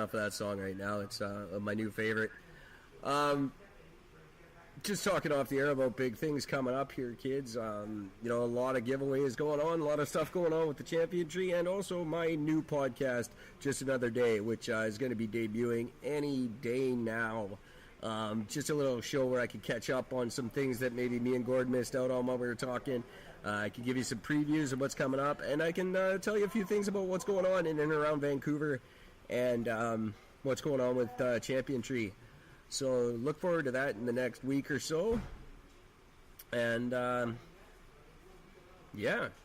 Enough of that song right now. It's my new favorite. Just talking off the air about big things coming up here, kids. A lot of giveaways going on, a lot of stuff going on with the champion tree, and also my new podcast, Just Another Day, which is going to be debuting any day now. Just a little show where I can catch up on some things that maybe me and Gord missed out on while we were talking. I can give you some previews of what's coming up, and I can tell you a few things about what's going on in and around Vancouver and what's going on with Champion Tree. So look forward to that in the next week or so. And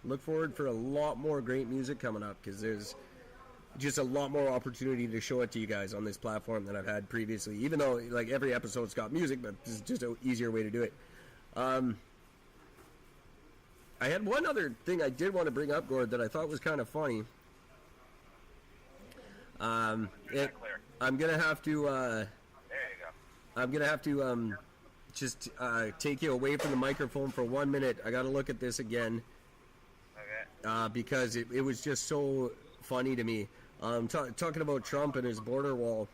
look forward for a lot more great music coming up, because there's just a lot more opportunity to show it to you guys on this platform than I've had previously, even though like every episode's got music, but this is just an easier way to do it. I had one other thing I did want to bring up, Gord, that I thought was kind of funny. I'm gonna have to. There you go. I'm gonna have to just take you away from the microphone for 1 minute. I gotta look at this again. Okay. Because it was just so funny to me. Talking about Trump and his border wall,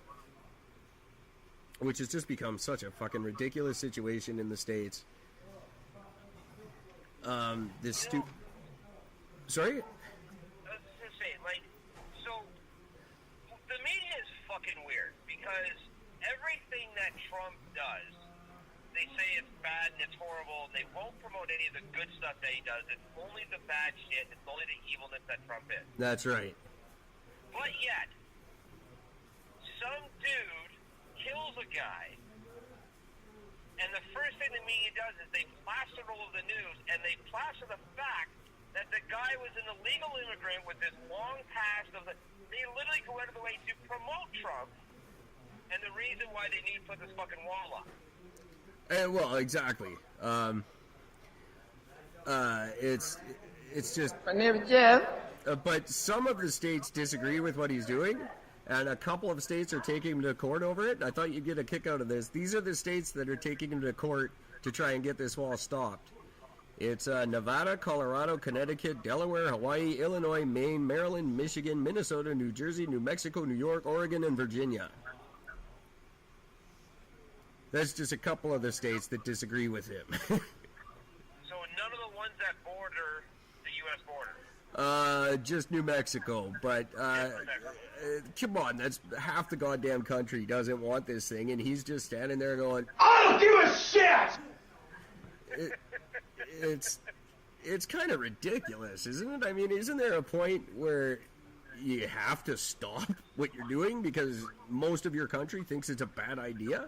which has just become such a fucking ridiculous situation in the States. Sorry? The media is fucking weird, because everything that Trump does, they say it's bad and it's horrible, and they won't promote any of the good stuff that he does. It's only the bad shit, it's only the evilness that Trump is. That's right. But yet, some dude kills a guy, and the first thing the media does is they plaster it all over the news, and they plaster the fact that the guy was an illegal immigrant with this long past of the... They literally go out of the way to promote Trump, and the reason why they need to put this fucking wall up. Well, exactly. It's just... My name is Jeff. But some of the states disagree with what he's doing, and a couple of states are taking him to court over it. I thought you'd get a kick out of this. These are the states that are taking him to court to try and get this wall stopped. It's Nevada, Colorado, Connecticut, Delaware, Hawaii, Illinois, Maine, Maryland, Michigan, Minnesota, New Jersey, New Mexico, New York, Oregon, and Virginia. That's just a couple of the states that disagree with him. So none of the ones that border the U.S. border? Just New Mexico. But, come on, that's half the goddamn country doesn't want this thing, and he's just standing there going, I don't give a shit! It's kind of ridiculous, isn't it? I mean, isn't there a point where you have to stop what you're doing because most of your country thinks it's a bad idea?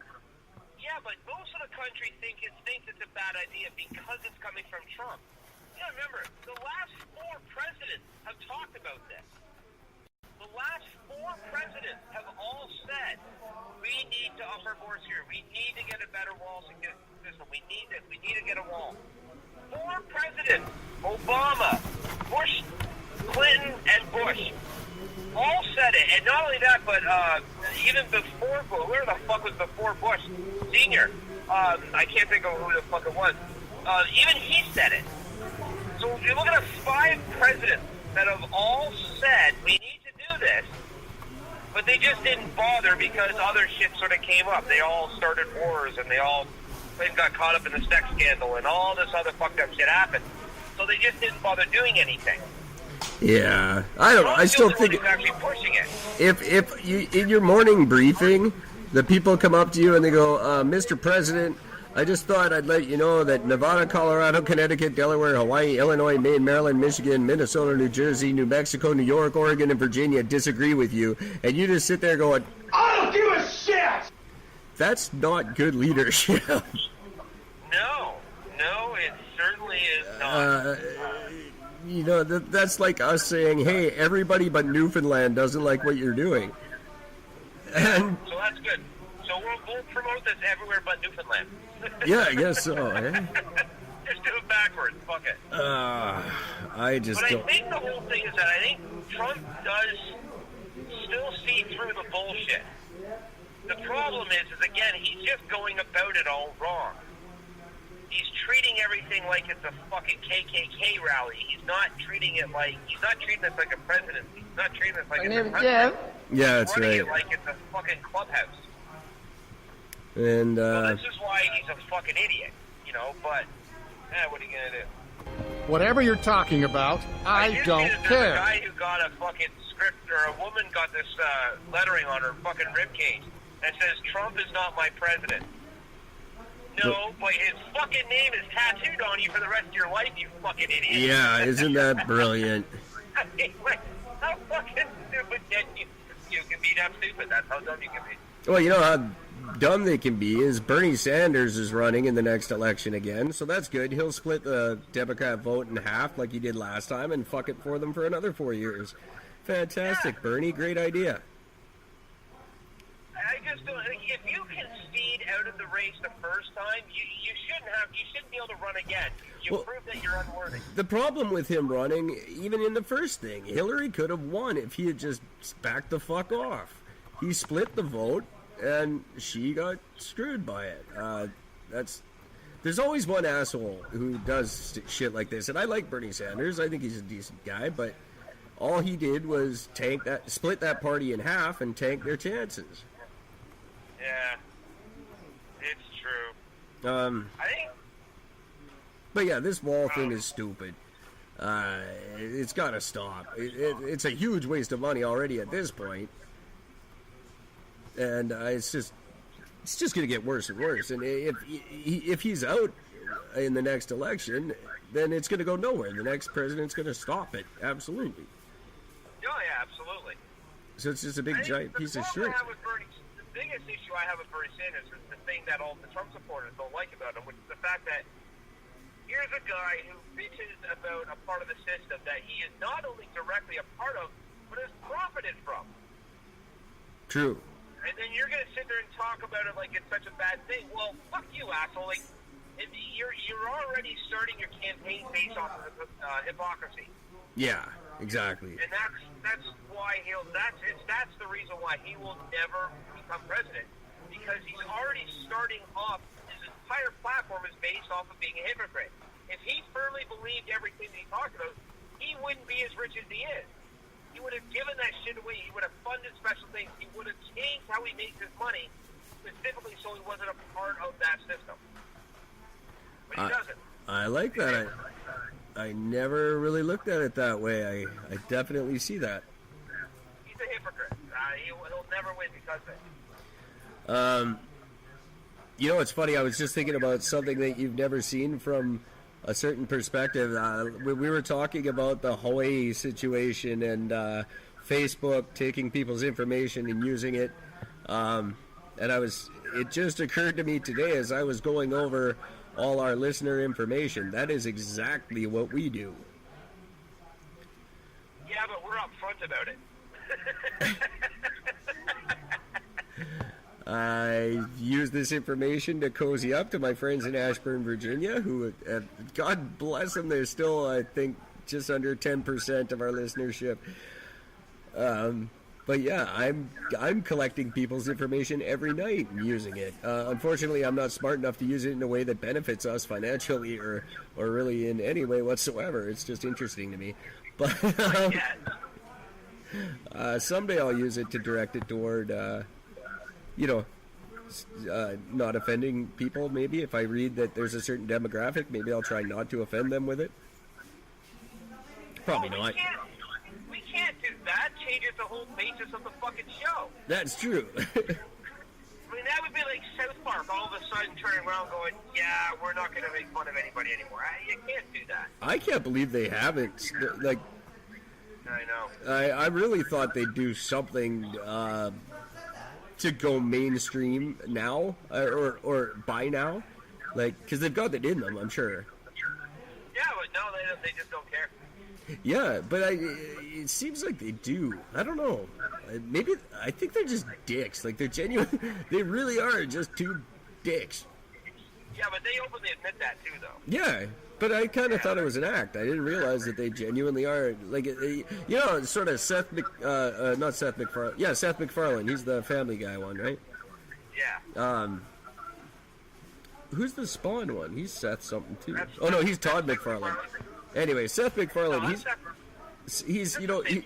Yeah, but most of the country thinks it's a bad idea because it's coming from Trump. You gotta remember, the last 4 presidents have talked about this. The last 4 presidents have all said, we need to up our borders here. We need to get a better wall system. We need this. We need to get a wall. 4 presidents, Obama, Bush, Clinton, and Bush, all said it. And not only that, but even before Bush, where the fuck was before Bush Sr.? I can't think of who the fuck it was. Even he said it. So you're looking at 5 presidents that have all said, we need to do this, but they just didn't bother because other shit sort of came up. They all started wars, and they all got caught up in the sex scandal, and all this other fucked up shit happened. So they just didn't bother doing anything. Yeah, I don't know. I still think he's actually pushing it. If you in your morning briefing, the people come up to you and they go, Mr. President, I just thought I'd let you know that Nevada, Colorado, Connecticut, Delaware, Hawaii, Illinois, Maine, Maryland, Michigan, Minnesota, New Jersey, New Mexico, New York, Oregon, and Virginia disagree with you, and you just sit there going, I don't give a shit! That's not good leadership. No, it certainly is not. That's like us saying, hey, everybody but Newfoundland doesn't like what you're doing. And so that's good. So we'll promote this everywhere but Newfoundland. Yeah, I guess so, eh? Just do it backwards. Fuck it. I just But don't... I think the whole thing is that I think Trump does still see through the bullshit. The problem is again, he's just going about it all wrong. He's treating everything like it's a fucking KKK rally. He's not treating this like a presidency. He's not treating this like My it's name a is country. Jeff. Yeah, that's running right. it like it's a fucking clubhouse. And So this is why he's a fucking idiot, you know. But what are you gonna do? Whatever you're talking about, I did don't see that care. There's a guy who got a fucking script, or a woman got this lettering on her fucking ribcage that says, "Trump is not my president." No, but his fucking name is tattooed on you for the rest of your life, you fucking idiot. yeah, isn't that brilliant? I mean, like, how fucking stupid can you can be that stupid? That's how dumb you can be. Well, you know how dumb they can be is Bernie Sanders is running in the next election again, so that's good. He'll split the Democrat vote in half like he did last time and fuck it for them for another 4 years. Fantastic, Yeah. Bernie. Great idea. I just don't. Like, if you concede out of the race the first time, you shouldn't be able to run again. You Well, prove that you're unworthy. The problem with him running, even in the first thing, Hillary could have won if he had just backed the fuck off. He split the vote, and she got screwed by it. There's always one asshole who does shit like this, and I like Bernie Sanders. I think he's a decent guy, but all he did was split that party in half and tank their chances. Yeah, it's true. I think. But yeah, this wall thing is stupid. It's got to stop. It's a huge waste of money already at this point, and it's just going to get worse and worse. And if he's out in the next election, then it's going to go nowhere. The next president's going to stop it. Absolutely. Oh yeah, absolutely. So it's just a big giant piece of shit. The biggest issue I have with Bernie Sanders is the thing that all the Trump supporters don't like about him, which is the fact that here's a guy who bitches about a part of the system that he is not only directly a part of, but has profited from. True. And then you're going to sit there and talk about it like it's such a bad thing. Well, fuck you, asshole. Like, you're already starting your campaign based off of hypocrisy. Yeah, exactly. And that's why that's the reason why he will never become president, because he's already starting off. His entire platform is based off of being a hypocrite. If he firmly believed everything that he talked about, he wouldn't be as rich as he is. He would have given that shit away. He would have funded special things. He would have changed how he makes his money, specifically so he wasn't a part of that system. But he doesn't. I like that. I never really looked at it that way. I definitely see that. He's a hypocrite. He'll never win because of it. You know, it's funny. I was just thinking about something that you've never seen from a certain perspective. We were talking about the Hawaii situation and Facebook taking people's information and using it. And it just occurred to me today as I was going over all our listener information. That is exactly what we do. Yeah, but we're upfront about it. I use this information to cozy up to my friends in Ashburn, Virginia, who, God bless them, they're still, I think, just under 10% of our listenership. But yeah, I'm collecting people's information every night and using it. Unfortunately, I'm not smart enough to use it in a way that benefits us financially or really in any way whatsoever. It's just interesting to me. But someday I'll use it to direct it toward, not offending people. Maybe if I read that there's a certain demographic, maybe I'll try not to offend them with it. Probably not. We can't do that. Changes the whole basis of the fucking show. That's true. I mean, that would be like South Park all of a sudden turning around going, yeah, we're not going to make fun of anybody anymore. You can't do that. I can't believe they haven't. Like, I know. I really thought they'd do something to go mainstream now, or by now. Like, because they've got it in them, I'm sure. Yeah, but no, they just don't care. Yeah, but it seems like they do. I don't know. Maybe I think they're just dicks. Like, they're genuine. They really are just two dicks. Yeah, but they openly admit that too, though. Yeah, but I kind of thought it was an act. I didn't realize that they genuinely are. Like, sort of Seth MacFarlane. Yeah, Seth MacFarlane. He's the Family Guy one, right? Yeah. Who's the Spawn one? He's Seth something too. Oh no, he's Todd McFarlane. Anyway, Seth MacFarlane. He's Guy, isn't it?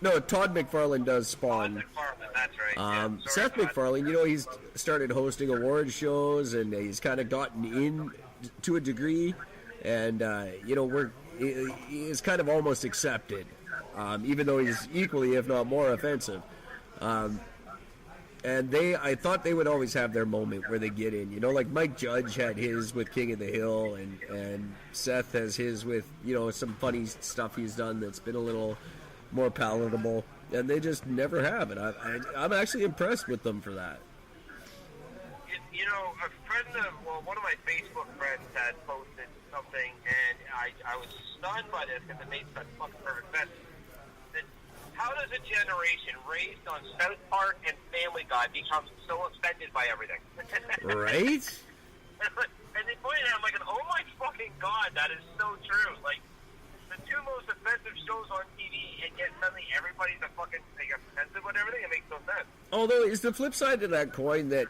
No, Todd McFarlane does Spawn. McFarlane, that's right. Seth Todd. MacFarlane, you know, he's started hosting award shows, and he's kind of gotten in to a degree, and you know, he's kind of almost accepted, even though he's equally, if not more, offensive. And I thought they would always have their moment where they get in. You know, like Mike Judge had his with King of the Hill, and Seth has his with, you know, some funny stuff he's done that's been a little more palatable. And they just never have it. I'm actually impressed with them for that. You know, one of my Facebook friends had posted something, and I was stunned by this because it made such fucking perfect sense. How does a generation raised on South Park and Family Guy become so offended by everything? Right? And they pointed out, I'm like, oh my fucking god, that is so true. Like, the two most offensive shows on TV, and yet suddenly everybody's offensive with everything. It makes no sense. Although, it's the flip side to that coin that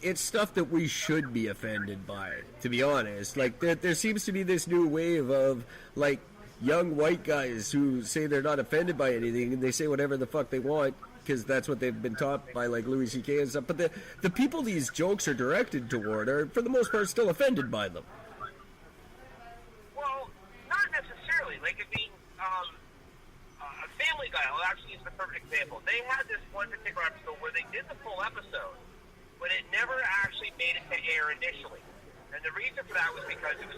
it's stuff that we should be offended by, to be honest. Like, there seems to be this new wave of, like, young white guys who say they're not offended by anything, and they say whatever the fuck they want because that's what they've been taught by, like, Louis C.K. and stuff. But the people these jokes are directed toward are, for the most part, still offended by them. Well, not necessarily. Like, I mean, Family Guy, I'll actually use the perfect example. They had this one particular episode where they did the full episode, but it never actually made it to air initially. And the reason for that was because it was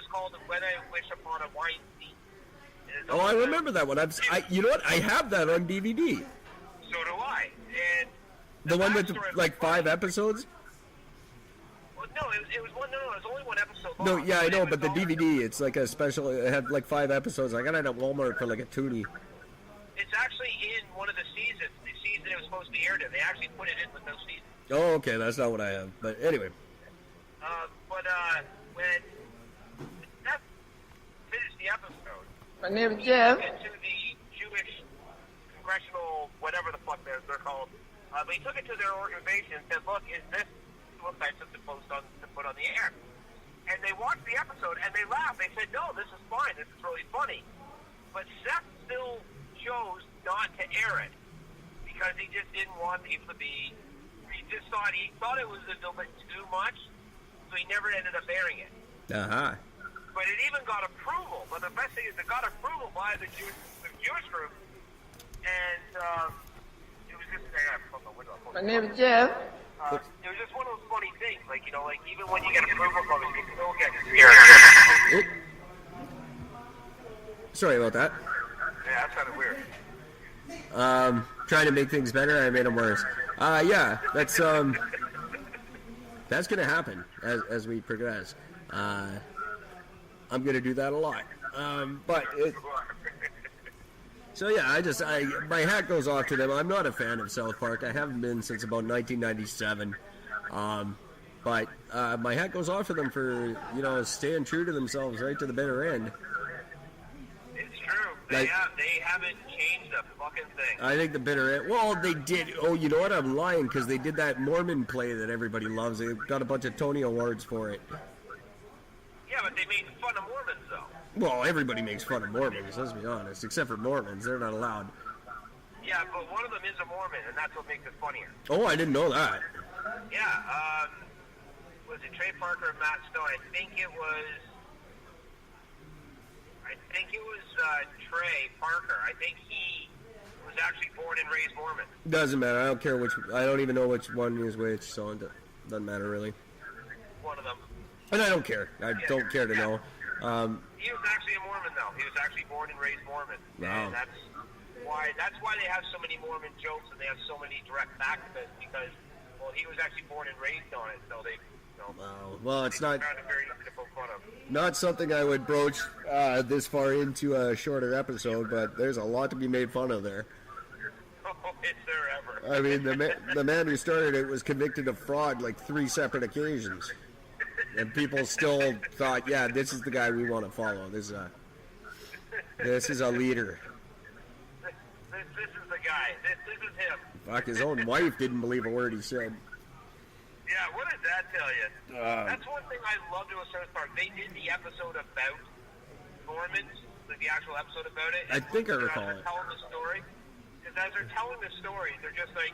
called When I Wish Upon a Weinstein. Oh, I remember that one. You know what? I have that on DVD. So do I. And the one with like 5 episodes? Well, no, it was one. No, it was only one episode long. No, yeah, I know, but the DVD, it's like a special. It had like 5 episodes. I got it at Walmart for like a toonie. It's actually in one of the seasons. The season it was supposed to be aired in. They actually put it in with those seasons. Oh, okay, that's not what I have. But anyway. When Steph finished the episode, My name is Jeff. into the Jewish congressional, whatever the fuck they're called, they took it to their organization and said, look, is this what types to put on the air? And they watched the episode and they laughed. They said, no, this is fine. This is really funny. But Seth still chose not to air it because he just didn't want people to be. He thought it was a little bit too much, so he never ended up airing it. But it even got approval. But the best thing is it got approval by the Jewish group, and it was just. My name is Jeff. It was just one of those funny things, like, you know, like even when you get approval from it, you still get scared. Sorry about that. Yeah, that's kind of weird. Trying to make things better, I made them worse. Yeah, that's going to happen as we progress. I'm going to do that a lot. So yeah, my hat goes off to them. I'm not a fan of South Park. I haven't been since about 1997. But my hat goes off to them for, you know, staying true to themselves right to the bitter end. It's true. They haven't changed a fucking thing. I think the bitter end. Well, they did. Oh, you know what? I'm lying because they did that Mormon play that everybody loves. They got a bunch of Tony Awards for it. Yeah, but they made fun of Mormons, though. Well, everybody makes fun of Mormons, let's be honest, except for Mormons. They're not allowed. Yeah, but one of them is a Mormon, and that's what makes it funnier. Oh, I didn't know that. Yeah, was it Trey Parker and Matt Stone? I think it was Trey Parker. I think he was actually born and raised Mormon. Doesn't matter. I don't care which. I don't even know which one is which, so it doesn't matter really. One of them. And I don't care. I don't care to know. He was actually a Mormon, though. He was actually born and raised Mormon. Wow. And that's why they have so many Mormon jokes and they have so many direct activists, because, well, he was actually born and raised on it, so they, you know. Wow. Well, it's not very easy to poke fun of. Not something I would broach this far into a shorter episode, but there's a lot to be made fun of there. Oh, is there ever? I mean, the man who started it was convicted of fraud like 3 separate occasions. And people still thought, yeah, this is the guy we want to follow. This is a leader. This is the guy. This is him. Fuck, his own wife didn't believe a word he said. Yeah, what does that tell you? That's one thing I loved about South Park. They did the episode about Mormons, like the actual episode about it. I think I recall it. Telling the story. Because as they're telling the story, they're just like,